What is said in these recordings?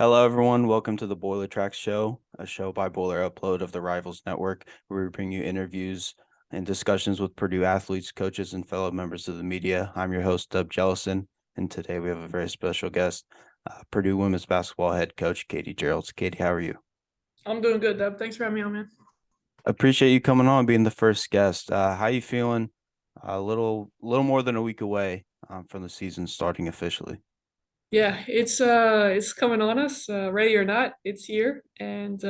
Hello, everyone. Welcome to the Boiler Tracks Show, a show by Boiler Upload of the Rivals Network, where we bring you interviews and discussions with Purdue athletes, coaches, and fellow members of the media. I'm your host, Dub Jellison, and today we have a very special guest, Purdue women's basketball head coach, Katie Gearlds. Katie, how are you? I'm doing good, Deb. Thanks for having me on, man. Appreciate you coming on, being the first guest. How you feeling? A little more than a week away from the season starting officially. Yeah, it's coming on us, ready or not, it's here, and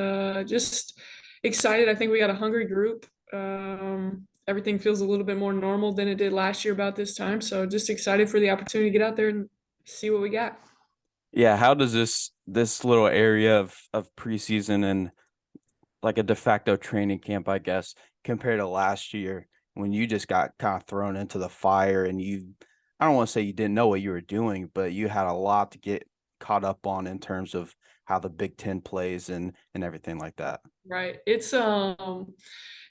just excited. I think we got a hungry group. Everything feels a little bit more normal than it did last year about this time. So just excited for the opportunity to get out there and see what we got. Yeah, how does this little area of preseason and like a de facto training camp, I guess, compared to last year when you just got kind of thrown into the fire and I don't want to say you didn't know what you were doing, but you had a lot to get caught up on in terms of how the Big Ten plays and everything like that. Right.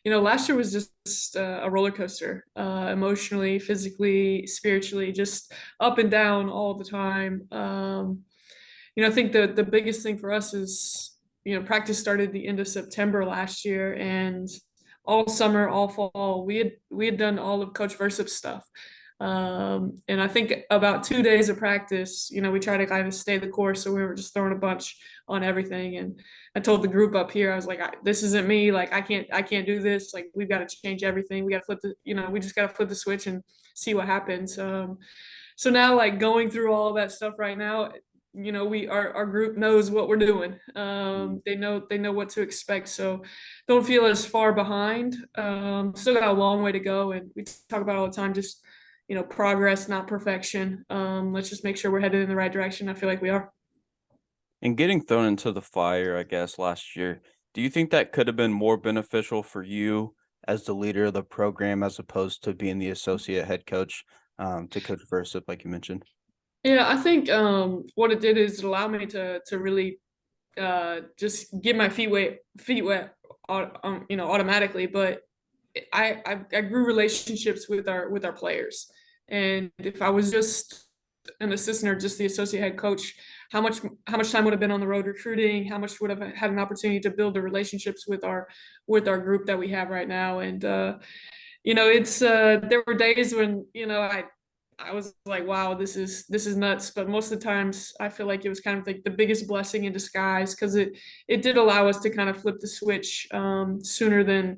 Last year was just a roller coaster, emotionally, physically, spiritually, just up and down all the time. I think the biggest thing for us is, practice started the end of September last year, and all summer, all fall, we had done all of Coach Versup's stuff. And I think about 2 days of practice, we try to kind of stay the course. So we were just throwing a bunch on everything. And I told the group up here, I was like, this isn't me. Like, I can't do this. Like, we've got to change everything. We got to we just got to flip the switch and see what happens. So now, like, going through all of that stuff right now, our group knows what we're doing. Mm. They know what to expect. So don't feel as far behind. Still got a long way to go, and we talk about all the time. Just progress, not perfection. Let's just make sure we're headed in the right direction. I feel like we are. And getting thrown into the fire, I guess, last year, do you think that could have been more beneficial for you as the leader of the program as opposed to being the associate head coach to Coach Versa, like you mentioned? Yeah, I think what it did is it allowed me to really just get my feet wet, automatically. But I grew relationships with our players, and if I was just an assistant or just the associate head coach, how much how much time would have been on the road recruiting? How much would have had an opportunity to build the relationships with our group that we have right now? And it's there were days when I was like, wow, this is nuts. But most of the times, I feel like it was kind of like the biggest blessing in disguise, because it did allow us to kind of flip the switch sooner than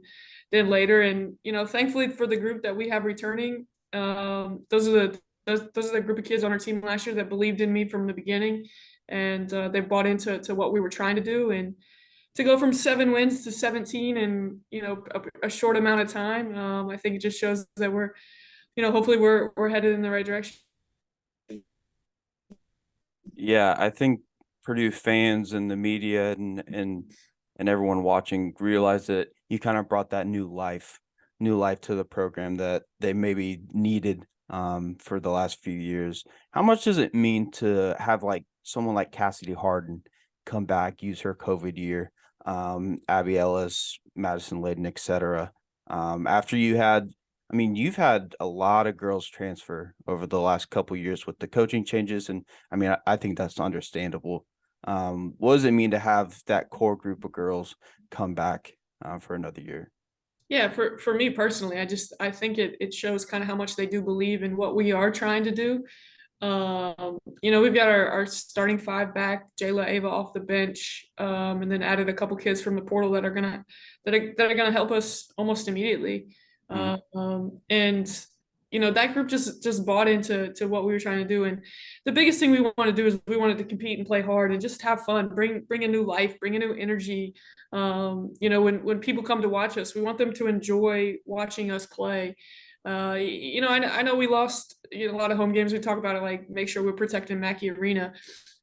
later. And thankfully for the group that we have returning, those are the group of kids on our team last year that believed in me from the beginning, and they bought into what we were trying to do. And to go from 7 wins to 17 in a short amount of time, I think it just shows that hopefully we're headed in the right direction. Yeah, I think Purdue fans and the media and everyone watching realize that you kind of brought that new life to the program that they maybe needed for the last few years. How much does it mean to have like someone like Cassidy Harden come back, use her COVID year, Abby Ellis, Madison Layden, etc. After you had I mean, you've had a lot of girls transfer over the last couple years with the coaching changes, and I mean, I think that's understandable. What does it mean to have that core group of girls come back for another year? Yeah, for me personally, I think it shows kind of how much they do believe in what we are trying to do. We've got our starting five back, Jayla Ava off the bench, and then added a couple kids from the portal that are gonna help us almost immediately. Mm. And that group just bought into what we were trying to do. And the biggest thing we want to do is we wanted to compete and play hard and just have fun, bring a new life, bring a new energy. When people come to watch us, we want them to enjoy watching us play. I know we lost a lot of home games. We talk about it, like make sure we're protecting Mackey Arena.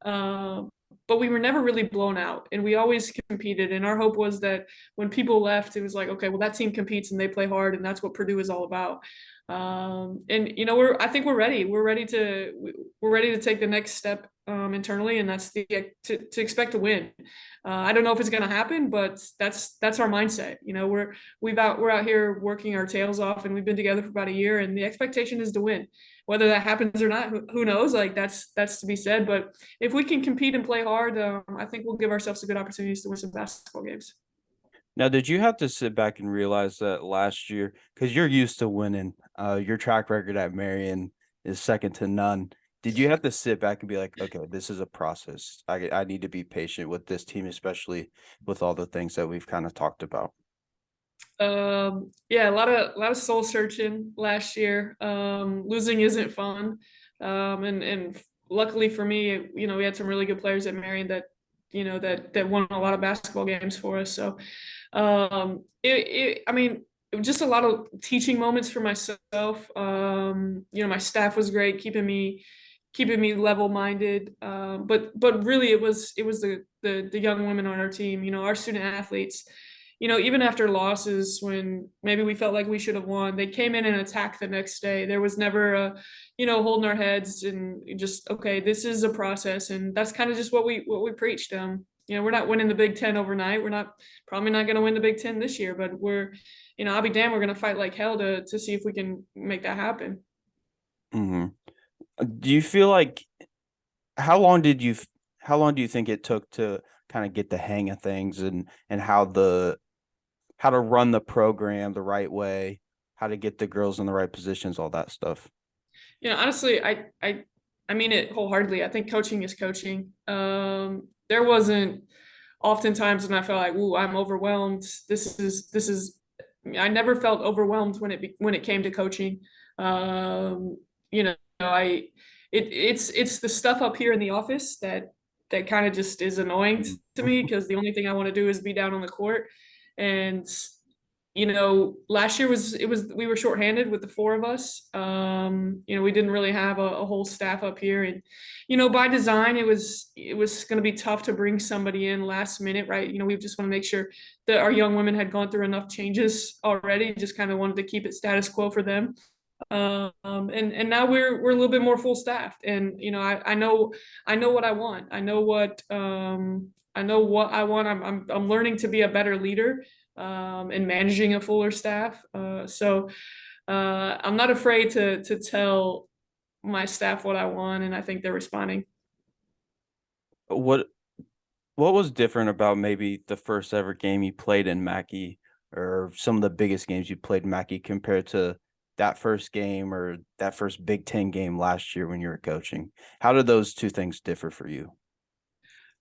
Um, but we were never really blown out, and we always competed. And our hope was that when people left, it was like, okay, well, that team competes and they play hard, and that's what Purdue is all about. And I think we're ready to take the next step internally, and that's to expect to win. I don't know if it's going to happen, but that's our mindset. We're out here working our tails off, and we've been together for about a year, and the expectation is to win. whether that happens or not, who knows? Like that's to be said. But if we can compete and play hard, I think we'll give ourselves a good opportunities to win some basketball games. Now, did you have to sit back and realize that last year, because you're used to winning, your track record at Marion is second to none. Did you have to sit back and be like, okay, this is a process. I need to be patient with this team, especially with all the things that we've kind of talked about. Yeah, a lot of soul searching last year. Losing isn't fun. And luckily for me, we had some really good players at Marion that, that won a lot of basketball games for us. So, I mean, it was just a lot of teaching moments for myself. My staff was great, keeping me level minded. But really, it was the young women on our team. Our student athletes. Even after losses, when maybe we felt like we should have won, they came in and attacked the next day. There was never holding our heads and just, okay, this is a process. And that's kind of just what we preached. We're not winning the Big Ten overnight. We're probably not going to win the Big Ten this year, but I'll be damned, we're going to fight like hell to see if we can make that happen. Hmm. Do you feel like how long did you how long do you think it took to kind of get the hang of things and how to run the program the right way, how to get the girls in the right positions, all that stuff? Honestly, I mean it wholeheartedly. I think coaching is coaching. There wasn't oftentimes when I felt like, "Ooh, I'm overwhelmed." This is. I never felt overwhelmed when it came to coaching. I it's the stuff up here in the office that kind of just is annoying Mhm. to me because the only thing I want to do is be down on the court. And last year was we were shorthanded with the four of us. We didn't really have a whole staff up here, and by design, it was going to be tough to bring somebody in last minute, right? We just want to make sure that our young women had gone through enough changes already. Just kind of wanted to keep it status quo for them. And now we're a little bit more full staffed, and I know what I want. I know what I want. I'm learning to be a better leader, and managing a fuller staff. So I'm not afraid to tell my staff what I want, and I think they're responding. What what was different about maybe the first ever game you played in Mackey or some of the biggest games you played in Mackey compared to that first game or that first Big Ten game last year when you were coaching? How did those two things differ for you?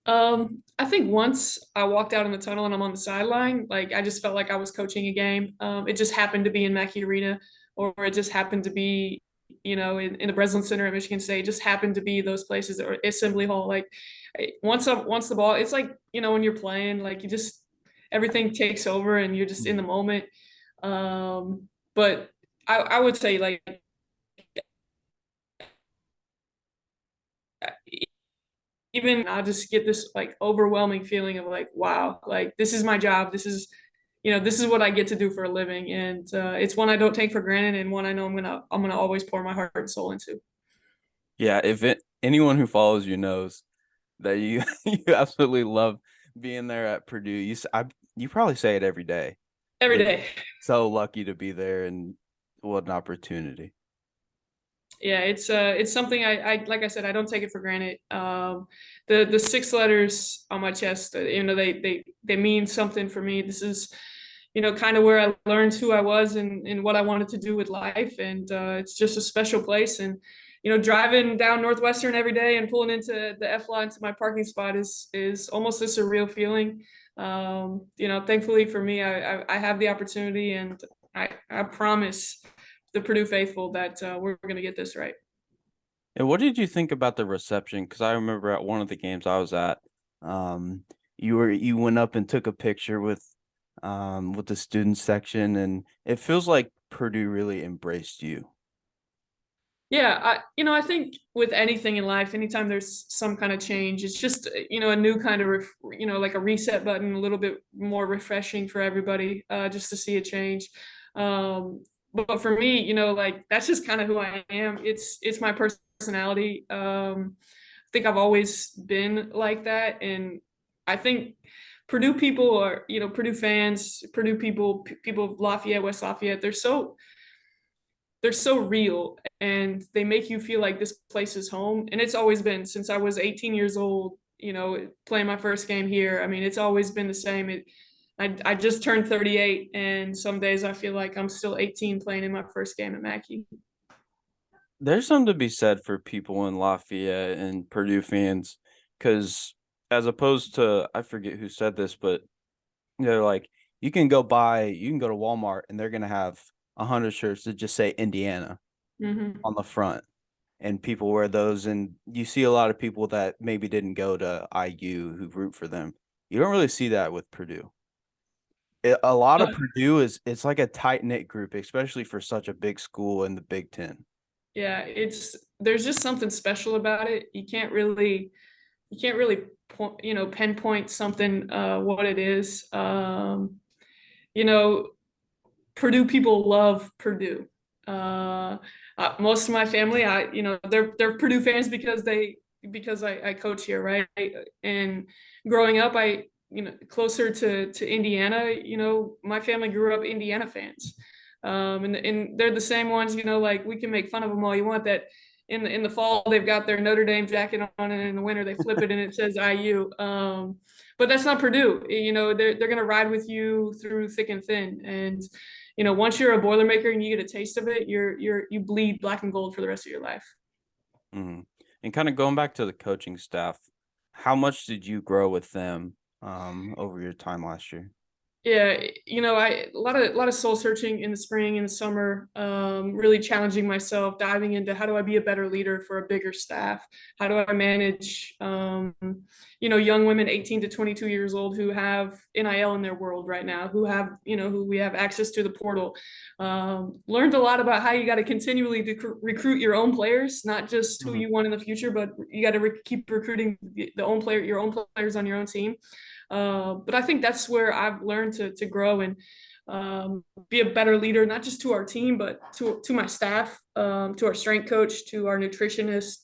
I think once I walked out in the tunnel and I'm on the sideline, like I just felt like I was coaching a game. It just happened to be in Mackey Arena, or it just happened to be, in the Breslin Center at Michigan State. It just happened to be those places, or Assembly Hall. Like once the ball, it's like when you're playing, like you just everything takes over and you're just in the Mhm. moment. But I would say like even I just get this like overwhelming feeling of like, wow, like this is my job. This is what I get to do for a living, and it's one I don't take for granted, and one I know I'm gonna always pour my heart and soul into Yeah, anyone who follows you knows that you you absolutely love being there at Purdue. You probably say it every day. every Like day. so lucky to be there and what an opportunity. Yeah, it's something like I said, I don't take it for granted. The six letters on my chest, they mean something for me. This is kind of where I learned who I was and what I wanted to do with life. And it's just a special place. And, driving down Northwestern every day and pulling into the F line to my parking spot is almost a surreal feeling. Thankfully for me, I have the opportunity, and I promise the Purdue faithful that we're going to get this right. And what did you think about the reception? Because I remember at one of the games I was at, um, you went up and took a picture with the student section, and it feels like Purdue really embraced you. Yeah, I think with anything in life, anytime there's some kind of change, it's just a new kind of like a reset button, a little bit more refreshing for everybody, just to see a change. But for me, like that's just kind of who I am. It's my personality. I think I've always been like that, and I think Purdue people are, Purdue fans, Purdue people, people of Lafayette, West Lafayette, they're so real, and they make you feel like this place is home. And it's always been since I was 18 years old, playing my first game here. I mean, it's always been the same. I just turned 38, and some days I feel like I'm still 18 playing in my first game at Mackey. There's something to be said for people in Lafayette and Purdue fans, because as opposed to, I forget who said this, but they're like, you can go to Walmart and they're gonna have 100 shirts that just say Indiana Hmm. on the front, and people wear those, and you see a lot of people that maybe didn't go to IU who root for them. You don't really see that with Purdue. A lot of Purdue it's like a tight knit group, especially for such a big school in the Big Ten. Yeah, there's just something special about it. You can't really pinpoint something what it is. You know, Purdue people love Purdue. Uh, Most of my family, they're Purdue fans because I coach here, right? And growing up, closer to Indiana, my family grew up Indiana fans, and they're the same ones. Like, we can make fun of them all you want. That in the fall they've got their Notre Dame jacket on, and in the winter they flip it and it says IU. But that's not Purdue. They're gonna ride with you through thick and thin, and once you're a Boilermaker and you get a taste of it, you bleed black and gold for the rest of your life. Hmm. And kind of going back to the coaching staff, how much did you grow with them over your time last year? Yeah, I a lot of soul searching in the spring and the summer, really challenging myself, diving into how do I be a better leader for a bigger staff? How do I manage, young women 18 to 22 years old who have NIL in their world right now, who we have access to the portal. Learned a lot about how you got to continually recruit your own players, not just who Mhm. you want in the future, but you got to keep recruiting your own players on your own team. But I think that's where I've learned to grow and be a better leader, not just to our team, but to my staff, to our strength coach, to our nutritionist,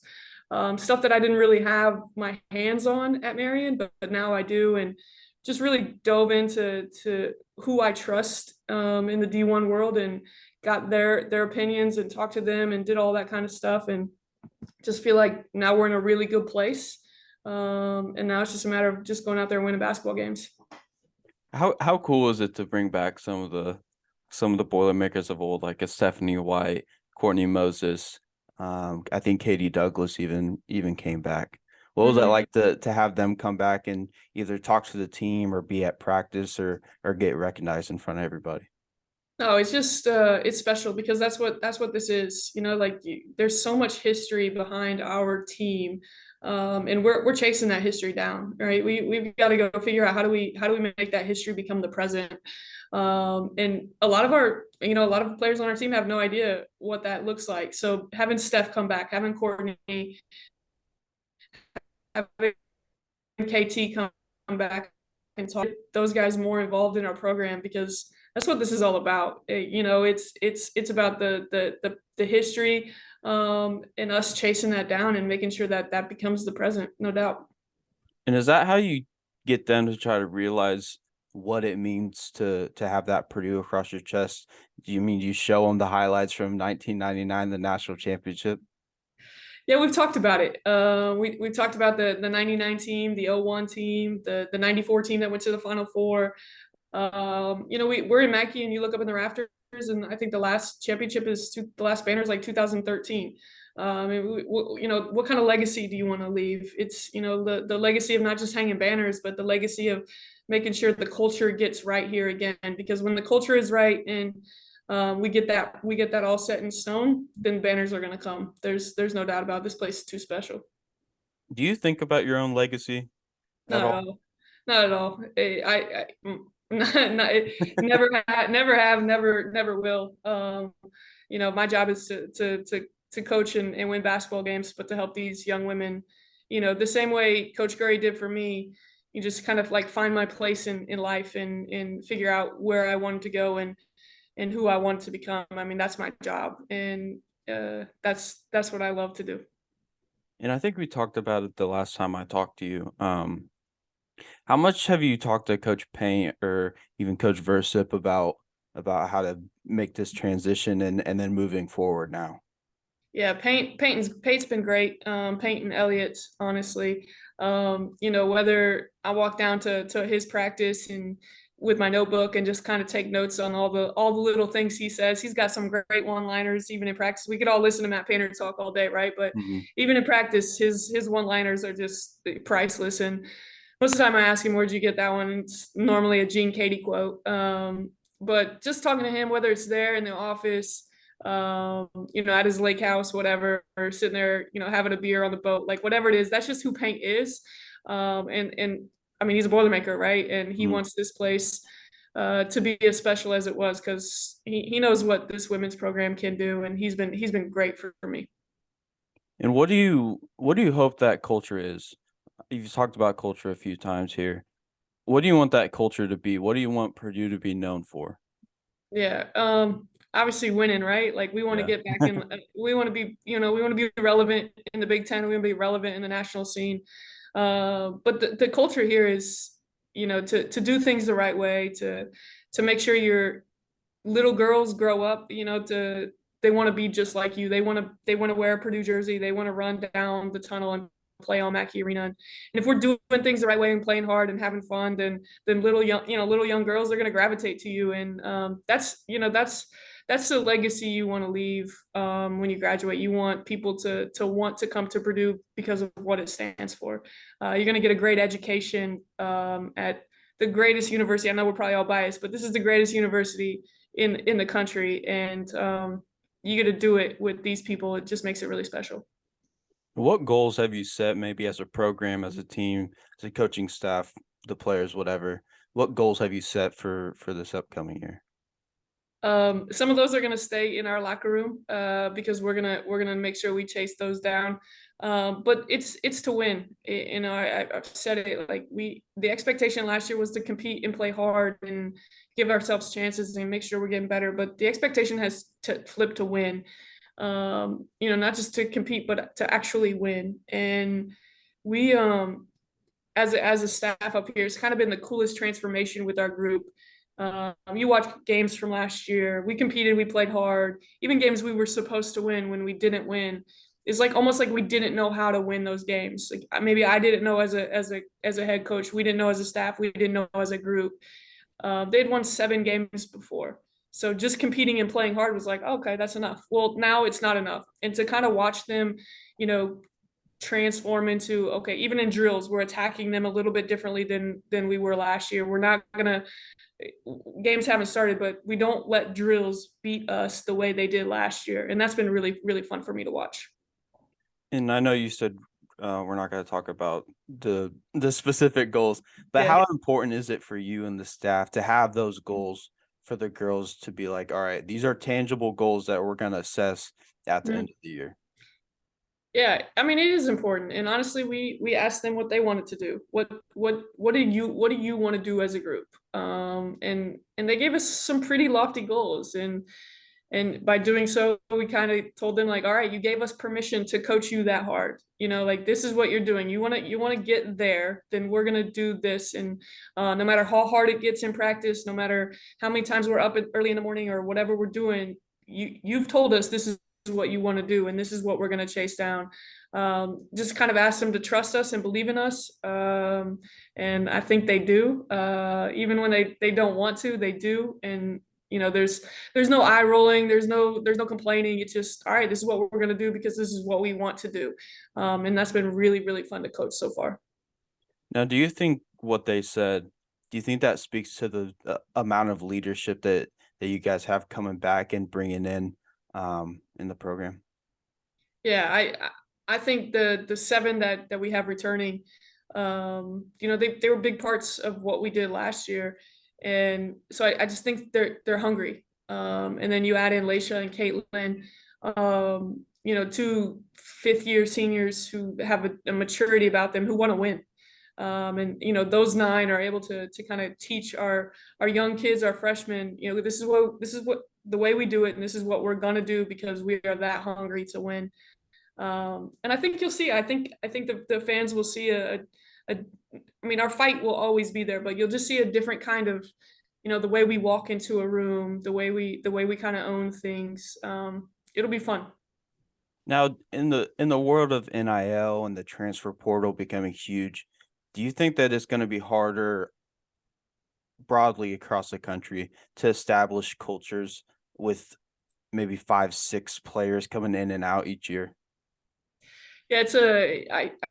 stuff that I didn't really have my hands on at Marion, but now I do. And just really dove into who I trust in the D1 world, and got their opinions and talked to them and did all that kind of stuff. And just feel like now we're in a really good place. And now it's just a matter of just going out there and winning basketball games. How cool is it to bring back some of the Boilermakers of old, like a Stephanie White, Courtney Moses? I think Katie Douglas even came back. What was that Mm-hmm. like to have them come back and either talk to the team or be at practice or get recognized in front of everybody? No, it's just it's special because that's what this is. Like, there's so much history behind our team, and we're chasing that history down, right? We've got to go figure out how do we make that history become the present. And a lot of the players on our team have no idea what that looks like. So having Steph come back, having Courtney, having KT come back and talk those guys more involved in our program, because that's what this is all about. It's about the history, and us chasing that down and making sure that that becomes the present, no doubt. And is that how you get them to try to realize what it means to have that Purdue across your chest? Do you mean you show them the highlights from 1999, the national championship? Yeah, we've talked about it. We talked about the 99 team, the 01 team, the 94 team that went to the Final Four. We're in Mackey, and you look up in the rafters, and I think the last championship the last banner is like 2013. What kind of legacy do you want to leave? It's the legacy of not just hanging banners, but the legacy of making sure the culture gets right here again. Because when the culture is right, and we get that all set in stone, then banners are going to come. There's no doubt about it. This place is too special. Do you think about your own legacy at Not at all? all. Not at all. Never have, never will. My job is to coach and win basketball games, but to help these young women, the same way Coach Gurry did for me. You just kind of like find my place in life, and figure out where I wanted to go, and who I want to become. I mean, that's my job, and that's what I love to do. And I think we talked about it the last time I talked to you. How much have you talked to Coach Paint or even Coach Versip about about how to make this transition and then moving forward now? Yeah, Paint's been great. Peyton Elliott, honestly. Whether I walk down to his practice and with my notebook and just kind of take notes on all the little things he says. He's got some great one-liners even in practice. We could all listen to Matt Painter talk all day, right? But Mhm. even in practice, his one-liners are just priceless. And most of the time I ask him, where'd you get that one? It's normally a Gene Katie quote. But just talking to him, whether it's there in the office, at his lake house, whatever, or sitting there, having a beer on the boat, like whatever it is, that's just who Paint is. And I mean, he's a Boilermaker, right? And he Mhm. wants this place to be as special as it was because he knows what this women's program can do, and he's been great for me. And what do you hope that culture is? You've talked about culture a few times here. What do you want that culture to be? What do you want Purdue to be known for? Yeah. Obviously winning, right? Like we want to Yeah. get back in, we want to be, we want to be relevant in the Big Ten. We want to be relevant in the national scene. But the culture here is, to do things the right way, to make sure your little girls grow up, they want to be just like you. They want to wear a Purdue jersey. They want to run down the tunnel and play on Mackey Arena. And if we're doing things the right way and playing hard and having fun, then little young girls are going to gravitate to you. And that's the legacy you want to leave when you graduate. You want people to want to come to Purdue because of what it stands for. You're going to get a great education at the greatest university. I know we're probably all biased, but this is the greatest university in the country, and you get to do it with these people. It just makes it really special. What goals have you set maybe as a program, as a team, as a coaching staff, the players, whatever? What goals have you set for this upcoming year? Some of those are going to stay in our locker room because we're gonna make sure we chase those down. But it's to win. I've said it, like the expectation last year was to compete and play hard and give ourselves chances and make sure we're getting better. But the expectation has to flip to win. Not just to compete, but to actually win. And we as a staff up here, it's kind of been the coolest transformation with our group. You watch games from last year. We competed, we played hard. Even games we were supposed to win when we didn't win. It's like almost like we didn't know how to win those games. Like maybe I didn't know as a head coach. We didn't know as a staff. We didn't know as a group. They'd won 7 games before. So just competing and playing hard was like, okay, that's enough. Well, now it's not enough. And to kind of watch them, you know, transform into, okay, even in drills we're attacking them a little bit differently than we were last year. We're not gonna, games haven't started, but we don't let drills beat us the way they did last year, and that's been really really fun for me to watch. And I know you said we're not going to talk about the specific goals, but Yeah. how important is it for you and the staff to have those goals for the girls to be like, all right, these are tangible goals that we're going to assess at the end Mhm. of the year? Yeah, I mean it is important, and honestly, we asked them what they wanted to do. What do you want to do as a group? And they gave us some pretty lofty goals, and by doing so, we kind of told them like, all right, you gave us permission to coach you that hard. Like this is what you're doing. You want to get there, then we're gonna do this, and no matter how hard it gets in practice, no matter how many times we're up early in the morning or whatever we're doing, you've told us this is what you want to do and this is what we're going to chase down. Just kind of ask them to trust us and believe in us, and I think they do. Even when they don't want to, they do. And there's no eye rolling, there's no complaining. It's just, all right, this is what we're going to do because this is what we want to do. And that's been really really fun to coach so far. Now, do you think what they said, do you think that speaks to the amount of leadership that you guys have coming back and bringing in the program? Yeah, I think the seven that we have returning, they were big parts of what we did last year, and so I just think they're hungry. And then you add in Leisha and Caitlin, 2 fifth-year seniors who have a maturity about them, who want to win. And those nine are able to kind of teach our young kids, our freshmen, this is what the way we do it, and this is what we're gonna do because we are that hungry to win. And I think you'll see. I think the fans will see a. I mean, our fight will always be there, but you'll just see a different kind of the way we walk into a room, the way we kind of own things. It'll be fun. Now, in the world of NIL and the transfer portal becoming huge, do you think that it's going to be harder broadly across the country to establish cultures with maybe 5, 6 players coming in and out each year? Yeah,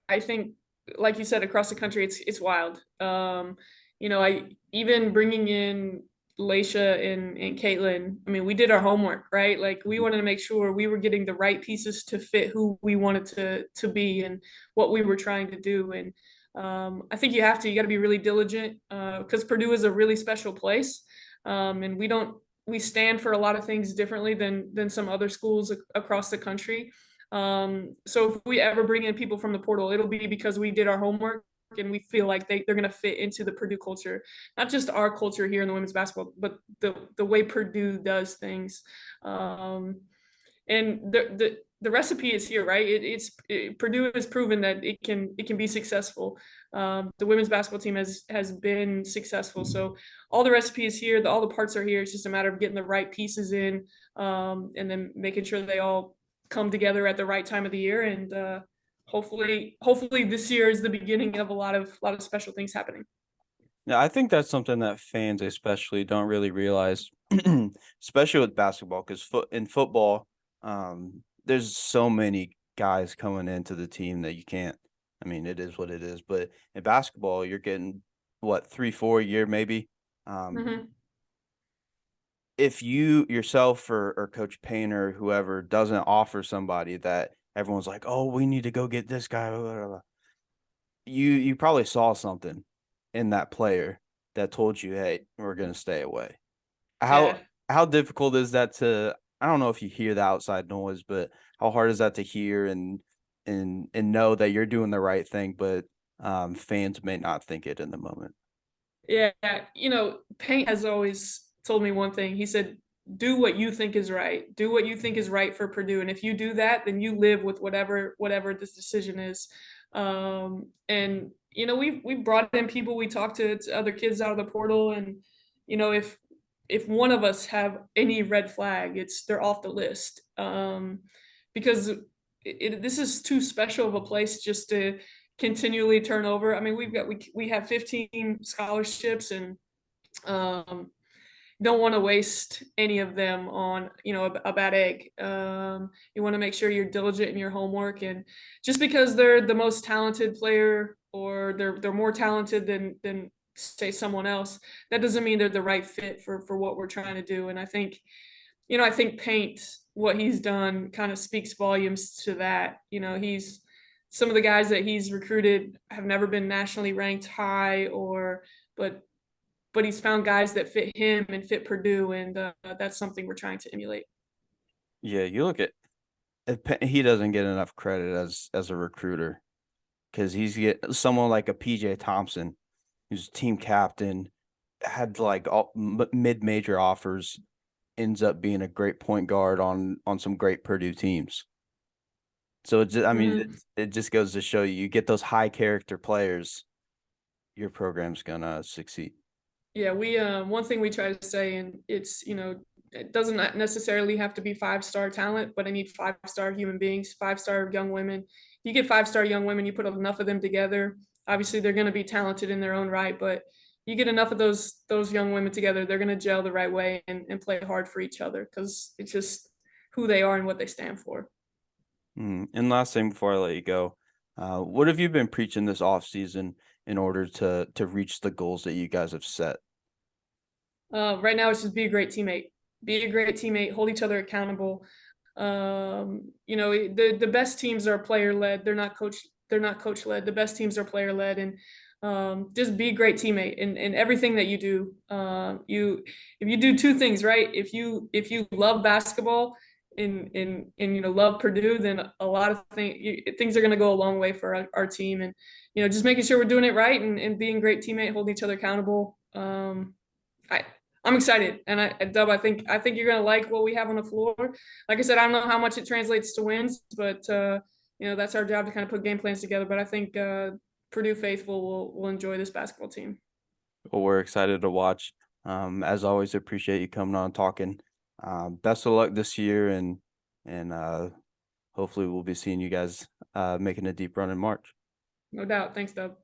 I think, like you said, across the country, it's wild. I even bringing in Laisha and Caitlin. I mean, we did our homework, right? Like we Mhm. wanted to make sure we were getting the right pieces to fit who we wanted to be and what we were trying to do. And I think you got to be really diligent because Purdue is a really special place, and we stand for a lot of things differently than some other schools across the country. So if we ever bring in people from the portal, it'll be because we did our homework and we feel like they're going to fit into the Purdue culture, not just our culture here in the women's basketball, but the way Purdue does things. Um, and the recipe is here, right? Purdue has proven that it can be successful. The women's basketball team has been successful, so all the recipe is here. All the parts are here. It's just a matter of getting the right pieces in, and then making sure they all come together at the right time of the year. And hopefully this year is the beginning of a lot of special things happening. Yeah, I think that's something that fans especially don't really realize, especially with basketball, because in football, there's so many guys coming into the team that you can't. I mean, it is what it is. But in basketball, you're getting what 3, 4 a year maybe. Um, Hmm. if you yourself or Coach Payne or whoever doesn't offer somebody that everyone's like, oh, we need to go get this guy, blah, blah, blah," you probably saw something in that player that told you, "Hey, we're gonna stay away." How Yeah. how difficult is that to I don't know if you hear the outside noise, but how hard is that to hear and know that you're doing the right thing, but, fans may not think it in the moment? Yeah, Paint has always told me one thing. He said, "Do what you think is right. Do what you think is right for Purdue, and if you do that, then you live with whatever this decision is." And we brought in people. We talked to other kids out of the portal, and if one of us have any red flag, they're off the list, because this is too special of a place just to continually turn over. I mean, we have 15 scholarships, and um, don't want to waste any of them on a bad egg. You want to make sure you're diligent in your homework, and just because they're the most talented player or they're more talented than say someone else, that doesn't mean they're the right fit for what we're trying to do. And I think Paint, what he's done kind of speaks volumes to that. He's some of the guys that he's recruited have never been nationally ranked high, but but he's found guys that fit him and fit Purdue, and that's something we're trying to emulate. Yeah, you look at he doesn't get enough credit as a recruiter because he's get someone like a PJ Thompson, who's team captain, had like all mid-major offers, ends up being a great point guard on some great Purdue teams. So I mean, Hmm. it just goes to show you, you get those high character players, your program's gonna succeed. Yeah, we one thing we try to say, and it doesn't necessarily have to be 5-star talent, but I need 5-star human beings, 5-star young women. You get 5-star young women, you put enough of them together. Obviously, they're going to be talented in their own right, but you get enough of those young women together, they're going to gel the right way and play hard for each other because it's just who they are and what they stand for. And last thing before I let you go, what have you been preaching this off season in order to reach the goals that you guys have set? Right now, it's just be a great teammate. Be a great teammate. Hold each other accountable. The best teams are player led. They're not coach. They're not coach led. The best teams are player led, and just be a great teammate in everything that you do. If you do two things right, if you love basketball and love Purdue, then a lot of things are going to go a long way for our team. And just making sure we're doing it right and being a great teammate, holding each other accountable. I I'm excited, and Dub, I think you're gonna like what we have on the floor. Like I said, I don't know how much it translates to wins, but that's our job to kind of put game plans together. But I think Purdue faithful will enjoy this basketball team. Well, we're excited to watch. As always, appreciate you coming on and talking. Best of luck this year, and hopefully we'll be seeing you guys making a deep run in March. No doubt. Thanks, Dub.